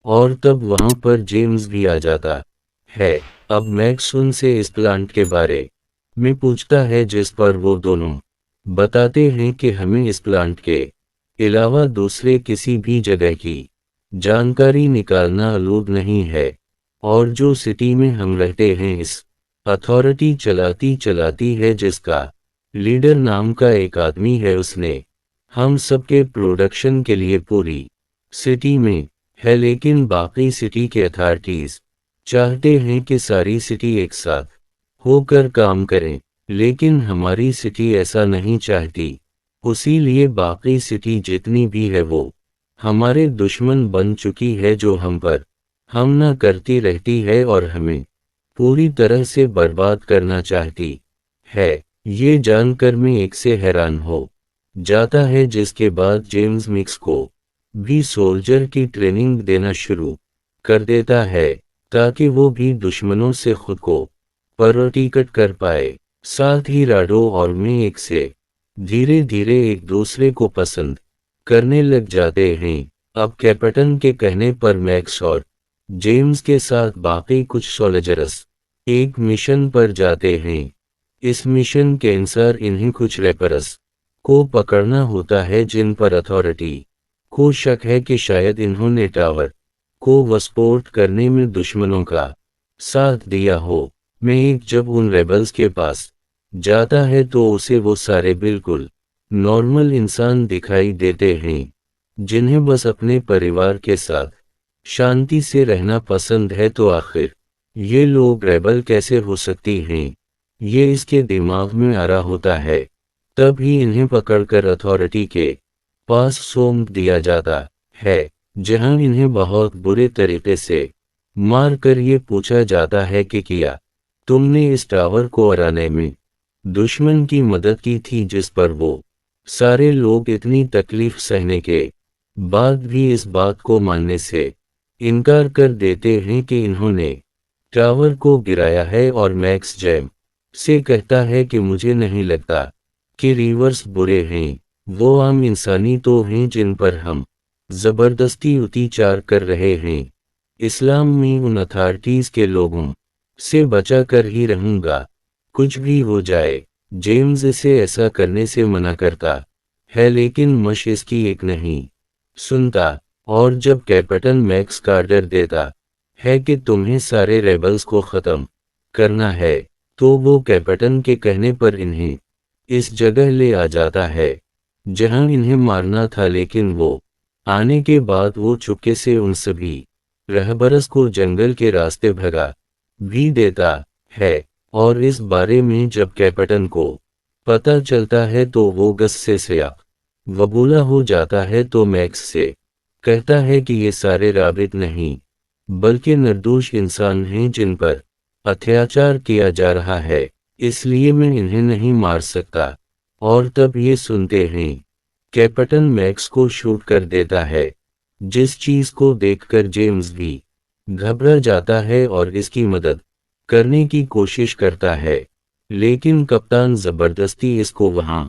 और तब वहां पर जेम्स भी आ जाता है। अब मैक्स उनसे इस प्लांट के बारे में पूछता है, जिस पर वो दोनों बताते हैं कि हमें इस प्लांट के अलावा दूसरे किसी भी जगह की जानकारी निकालना अलाउड नहीं है। और जो सिटी में हम रहते हैं, इस अथॉरिटी चलाती चलाती है, जिसका लीडर नाम का एक आदमी है। उसने हम सबके प्रोडक्शन के लिए पूरी सिटी में है, लेकिन बाकी सिटी के अथॉरिटीज चाहते हैं कि सारी सिटी एक साथ होकर काम करें, लेकिन हमारी सिटी ऐसा नहीं चाहती। उसीलिए बाकी सिटी जितनी भी है वो हमारे दुश्मन बन चुकी है, जो हम पर हमला करती रहती है और हमें पूरी तरह से बर्बाद करना चाहती है। ये जानकर मैं एक से हैरान हो जाता है, जिसके बाद जेम्स मिक्स को भी सोल्जर की ट्रेनिंग देना शुरू कर देता है, ताकि वो भी दुश्मनों से खुद को प्रोटेक्ट कर पाए। साथ ही राडो और मैं एक से धीरे धीरे एक दूसरे को पसंद करने लग जाते हैं। अब कैप्टन के कहने पर मैक्स और जेम्स के साथ बाकी कुछ सोल्जर्स एक मिशन पर जाते हैं। इस मिशन के अनुसार इन्हें कुछ रैपर्स को पकड़ना होता है, जिन पर अथॉरिटी को शक है कि शायद इन्होंने टावर को विस्फोट करने में दुश्मनों का साथ दिया हो। मैं जब उन रेबल्स के पास जाता है तो उसे वो सारे बिल्कुल नॉर्मल इंसान दिखाई देते हैं, जिन्हें बस अपने परिवार के साथ शांति से रहना पसंद है। तो आखिर ये लोग रेबल कैसे हो सकती हैं, ये इसके दिमाग में आ रहा होता है। तब ही इन्हें पकड़कर अथॉरिटी के पास सौंप दिया जाता है, जहां इन्हें बहुत बुरे तरीके से मार कर ये पूछा जाता है कि क्या तुमने इस टावर को हराने में दुश्मन की मदद की थी, जिस पर वो सारे लोग इतनी तकलीफ सहने के बाद भी इस बात को मानने से इनकार कर देते हैं कि इन्होंने टावर को गिराया है। और मैक्स जैम से कहता है कि मुझे नहीं लगता कि रिवर्स बुरे हैं, वो आम इंसानी तो हैं जिन पर हम जबरदस्ती अत्याचार कर रहे हैं। इस्लाम में उन अथॉरिटीज के लोगों से बचा कर ही रहूंगा, कुछ भी हो जाए। जेम्स इसे ऐसा करने से मना करता है, लेकिन मश इसकी एक नहीं सुनता। और जब कैप्टन मैक्स का ऑर्डर देता है कि तुम्हें सारे रेबल्स को ख़त्म करना है, तो वो कैप्टन के कहने पर इन्हें इस जगह ले आ जाता है जहां इन्हें मारना था। लेकिन वो आने के बाद वो चुपके से उन सभी रहबरस को जंगल के रास्ते भगा भी देता है। और इस बारे में जब कैप्टन को पता चलता है तो वो गुस्से से वबूला हो जाता है। तो मैक्स से कहता है कि ये सारे राबित नहीं बल्कि निर्दोष इंसान हैं, जिन पर अत्याचार किया जा रहा है, इसलिए मैं इन्हें नहीं मार सकता। और तब ये सुनते हैं कैप्टन मैक्स को शूट कर देता है, जिस चीज को देखकर जेम्स भी घबरा जाता है और इसकी मदद करने की कोशिश करता है। लेकिन कप्तान जबरदस्ती इसको वहां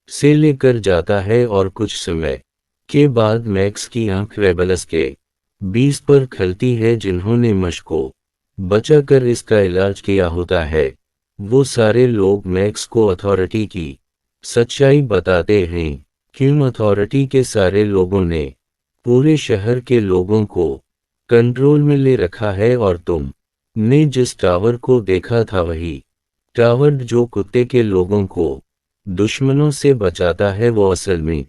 से लेकर जाता है और कुछ समय के बाद मैक्स की आंख रेबल्स के 20 पर खलती है, जिन्होंने मश को बचाकर इसका इलाज किया होता है। वो सारे लोग मैक्स को अथॉरिटी की सच्चाई बताते हैं। क्यों अथॉरिटी के सारे लोगों ने पूरे शहर के लोगों को कंट्रोल में ले रखा है, और तुम ने जिस टावर को देखा था वही टावर जो कुत्ते के लोगों को दुश्मनों से बचाता है, वो असल में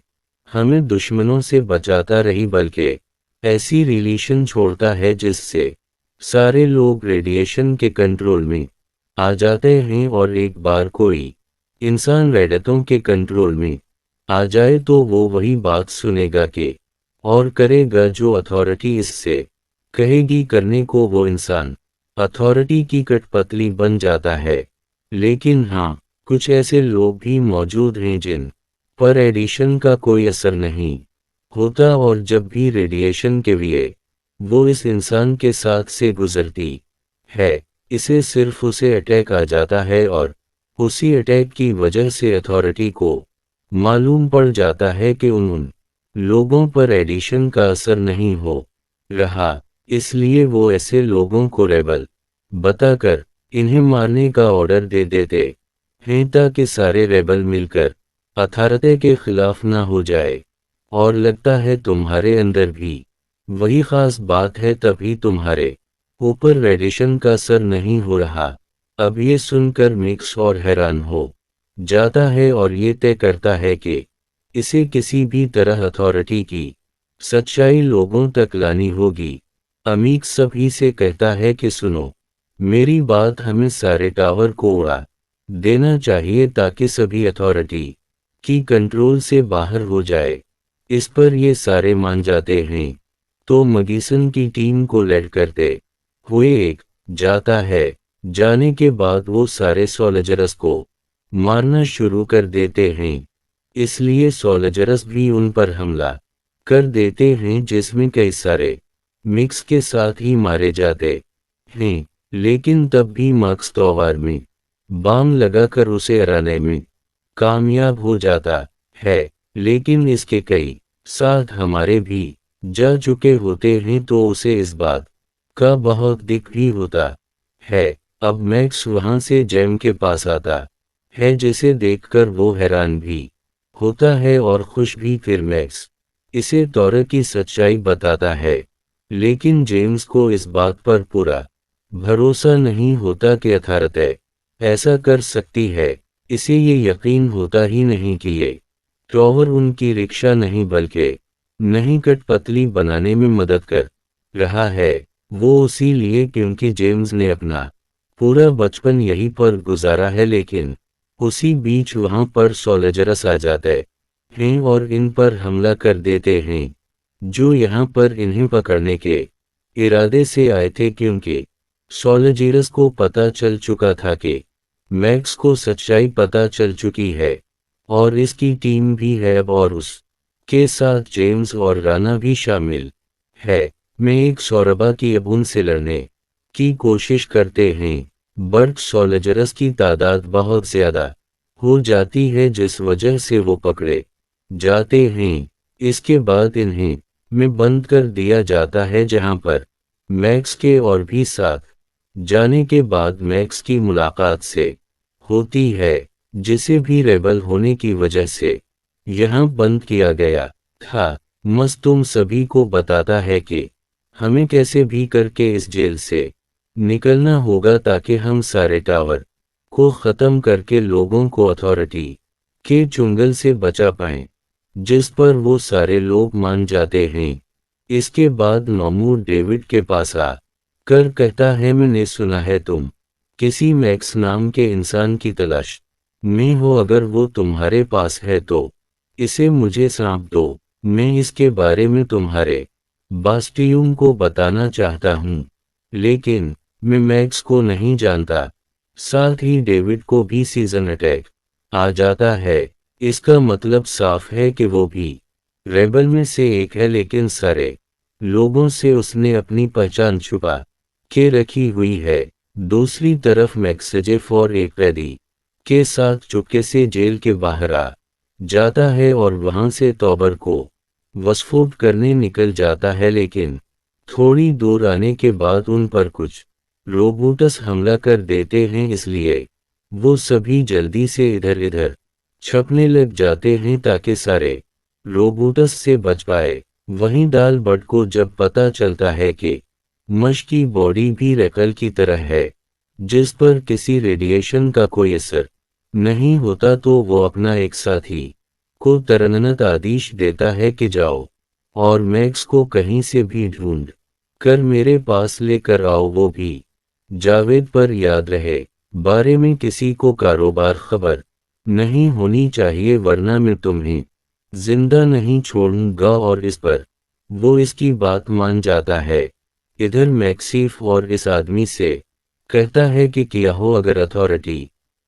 हमें दुश्मनों से बचाता रही, बल्कि ऐसी रिलेशन छोड़ता है जिससे सारे लोग रेडिएशन के कंट्रोल में आ जाते हैं। और एक बार कोई इंसान रेडिएटों के कंट्रोल में आ जाए तो वो वही बात सुनेगा कि और करेगा जो अथॉरिटी इससे कहेगी करने को। वो इंसान अथॉरिटी की कठपुतली बन जाता है। लेकिन हाँ, कुछ ऐसे लोग भी मौजूद हैं जिन पर रेडिएशन का कोई असर नहीं होता, और जब भी रेडिएशन के लिए वो इस इंसान के साथ से गुजरती है, इसे सिर्फ उसे अटैक आ जाता है। और उसी अटैक की वजह से अथॉरिटी को मालूम पड़ जाता है कि उन लोगों पर रेडिएशन का असर नहीं हो रहा। इसलिए वो ऐसे लोगों को रेबल बताकर इन्हें मारने का ऑर्डर दे देते हैं ताकि सारे रेबल मिलकर अथॉरिटी के खिलाफ ना हो जाए। और लगता है तुम्हारे अंदर भी वही खास बात है, तभी तुम्हारे ऊपर रेडिएशन का असर नहीं हो रहा। अब ये सुनकर मिक्स और हैरान हो जाता है और ये तय करता है कि इसे किसी भी तरह अथॉरिटी की सच्चाई लोगों तक लानी होगी। अमीक सभी से कहता है कि सुनो मेरी बात, हमें सारे टावर को उड़ा देना चाहिए ताकि सभी अथॉरिटी की कंट्रोल से बाहर हो जाए। इस पर ये सारे मान जाते हैं। तो मगीसन की टीम को लेड करते हुए एक जाता है। जाने के बाद वो सारे सोल्जर्स को मारना शुरू कर देते हैं। इसलिए सोल्जर्स भी उन पर हमला कर देते हैं, जिसमें कई सारे मिक्स के साथ ही मारे जाते हैं। लेकिन तब भी मक्स तलवार में बाम लगाकर उसे हराने में कामयाब हो जाता है। लेकिन इसके कई साथ हमारे भी जा चुके होते हैं, तो उसे इस बात का बहुत दुख भी होता है। अब मैक्स वहां से जेम के पास आता है, जिसे देखकर वो हैरान भी होता है और खुश भी। फिर मैक्स इसे तौर की सच्चाई बताता है, लेकिन जेम्स को इस बात पर पूरा भरोसा नहीं होता कि अथॉरिटी ऐसा कर सकती है। इसे ये यकीन होता ही नहीं कि ये टॉवर उनकी रिक्शा नहीं बल्कि नहीं कठपुतली बनाने में मदद कर रहा है। वो इसीलिए क्योंकि जेम्स ने अपना पूरा बचपन यहीं पर गुजारा है। लेकिन उसी बीच वहां पर सोल्जर्स आ जाते हैं और इन पर हमला कर देते हैं, जो यहाँ पर इन्हें पकड़ने के इरादे से आए थे। क्योंकि सोल्जर्स को पता चल चुका था कि मैक्स को सच्चाई पता चल चुकी है और इसकी टीम भी है अब, और उस के साथ जेम्स और राना भी शामिल है। में एक सौरभा की अब उनसे लड़ने की कोशिश करते हैं, बट सोल्जर्स की तादाद बहुत ज्यादा हो जाती है, जिस वजह से वो पकड़े जाते हैं। इसके बाद इन्हें में बंद कर दिया जाता है, जहां पर मैक्स के और भी साथ जाने के बाद मैक्स की मुलाकात से होती है, जिसे भी रेबल होने की वजह से यहाँ बंद किया गया था। मस्त तुम सभी को बताता है कि हमें कैसे भी करके इस जेल से निकलना होगा ताकि हम सारे टावर को ख़त्म करके लोगों को अथॉरिटी के चुंगल से बचा पाएं, जिस पर वो सारे लोग मान जाते हैं। इसके बाद नॉमूर डेविड के पास आ कर कहता है, मैंने सुना है तुम किसी मैक्स नाम के इंसान की तलाश में हो। अगर वो तुम्हारे पास है तो इसे मुझे सौंप दो। मैं इसके बारे में तुम्हारे बास्टियम को बताना चाहता हूँ, लेकिन मैं मैक्स को नहीं जानता। साथ ही डेविड को भी सीजन अटैक आ जाता है। इसका मतलब साफ है कि वो भी रेबल में से एक है, लेकिन सारे लोगों से उसने अपनी पहचान छुपा के रखी हुई है। दूसरी तरफ मैक्स जेफ और एक कैदी के साथ चुपके से जेल के बाहर आ जाता है और वहां से तौबर को विस्फोट करने निकल जाता है। लेकिन थोड़ी दूर आने के बाद उन पर कुछ रोबोट्स हमला कर देते हैं, इसलिए वो सभी जल्दी से इधर उधर छपने लग जाते हैं ताकि सारे रोबोट्स से बच पाए। वहीं दाल बट को जब पता चलता है कि मश की बॉडी भी रेकल की तरह है, जिस पर किसी रेडिएशन का कोई असर नहीं होता, तो वो अपना एक साथी को तरनत आदेश देता है कि जाओ और मैक्स को कहीं से भी ढूंढ कर मेरे पास लेकर आओ। वो भी जावेद पर याद रहे बारे में किसी को कारोबार खबर नहीं होनी चाहिए, वरना मैं तुम्हें जिंदा नहीं छोड़ूंगा। और इस पर वो इसकी बात मान जाता है। इधर मैक्सिफ और इस आदमी से कहता है कि क्या हो अगर अथॉरिटी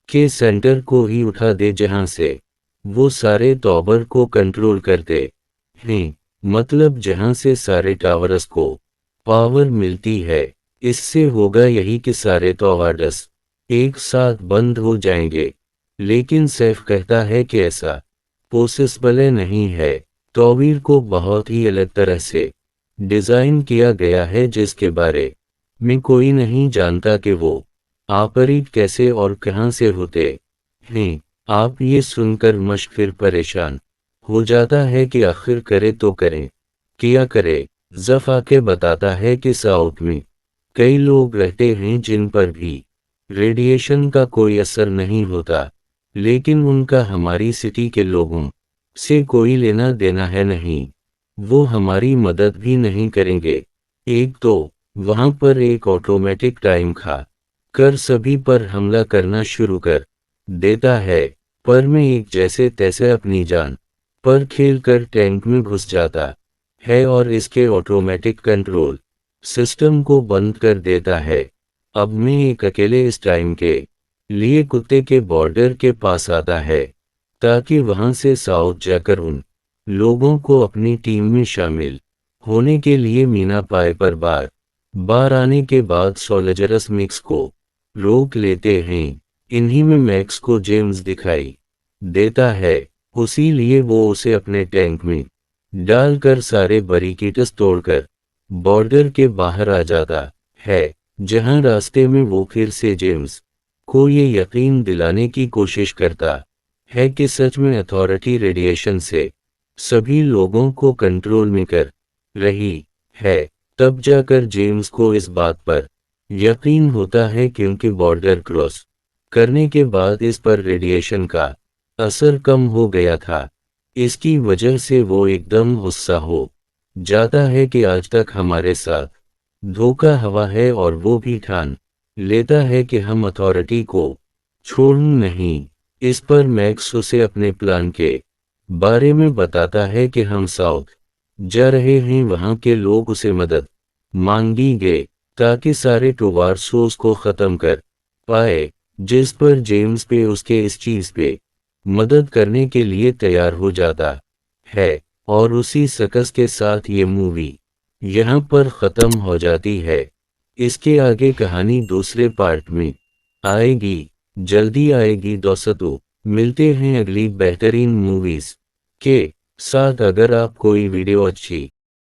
के सेंटर को ही उठा दे, जहां से वो सारे टॉवर को कंट्रोल करते हैं, मतलब जहां से सारे टावर्स को पावर मिलती है। इससे होगा यही कि सारे टॉवर्स एक साथ बंद हो जाएंगे। लेकिन सैफ कहता है कि ऐसा पॉसिबल नहीं है। टॉवीर को बहुत ही अलग तरह से डिज़ाइन किया गया है जिसके बारे में कोई नहीं जानता कि वो ऑपरेट कैसे और कहां से होते हैं। आप ये सुनकर फिर परेशान हो जाता है कि आखिर करे तो करें क्या करे। जफ आके बताता है कि साउथ में कई लोग रहते हैं जिन पर भी रेडिएशन का कोई असर नहीं होता, लेकिन उनका हमारी सिटी के लोगों से कोई लेना देना है नहीं। वो हमारी मदद भी नहीं करेंगे। एक तो वहां पर एक ऑटोमेटिक टाइम खा कर सभी पर हमला करना शुरू कर देता है, पर मैं एक जैसे तैसे अपनी जान पर खेलकर टैंक में घुस जाता है और इसके ऑटोमेटिक कंट्रोल सिस्टम को बंद कर देता है। अब मैं एक अकेले इस टाइम के लिए कुत्ते के बॉर्डर के पास आता है, ताकि वहां से साउथ जाकर उन लोगों को अपनी टीम में शामिल होने के लिए मीना पाए। पर बार बार आने के बाद सोल्जरस मिक्स को रोक लेते हैं। इन्हीं में मैक्स को जेम्स दिखाई देता है, उसी लिए वो उसे अपने टैंक में डालकर सारे बैरिकेड्स तोड़कर बॉर्डर के बाहर आ जाता है, जहां रास्ते में वो फिर से जेम्स को ये यकीन दिलाने की कोशिश करता है कि सच में अथॉरिटी रेडिएशन से सभी लोगों को कंट्रोल में कर रही है। तब जाकर जेम्स को इस बात पर यकीन होता है, क्योंकि बॉर्डर क्रॉस करने के बाद इस पर रेडिएशन का असर कम हो गया था। इसकी वजह से वो एकदम गुस्सा हो जाता है कि आज तक हमारे साथ धोखा हुआ है, और वो भी ठान लेता है कि हम अथॉरिटी को छोड़ नहीं। इस पर मैक्स उसे अपने प्लान के बारे में बताता है कि हम साउथ जा रहे हैं, वहां के लोग उसे मदद मांगी गए ताकि सारे टोवारसोस को खत्म कर पाए, जिस पर जेम्स पे उसके इस चीज पे मदद करने के लिए तैयार हो जाता है। और उसी सकस के साथ ये मूवी यहाँ पर ख़त्म हो जाती है। इसके आगे कहानी दूसरे पार्ट में आएगी, जल्दी आएगी दोस्तों। मिलते हैं अगली बेहतरीन मूवीज़ के साथ। अगर आपको ये वीडियो अच्छी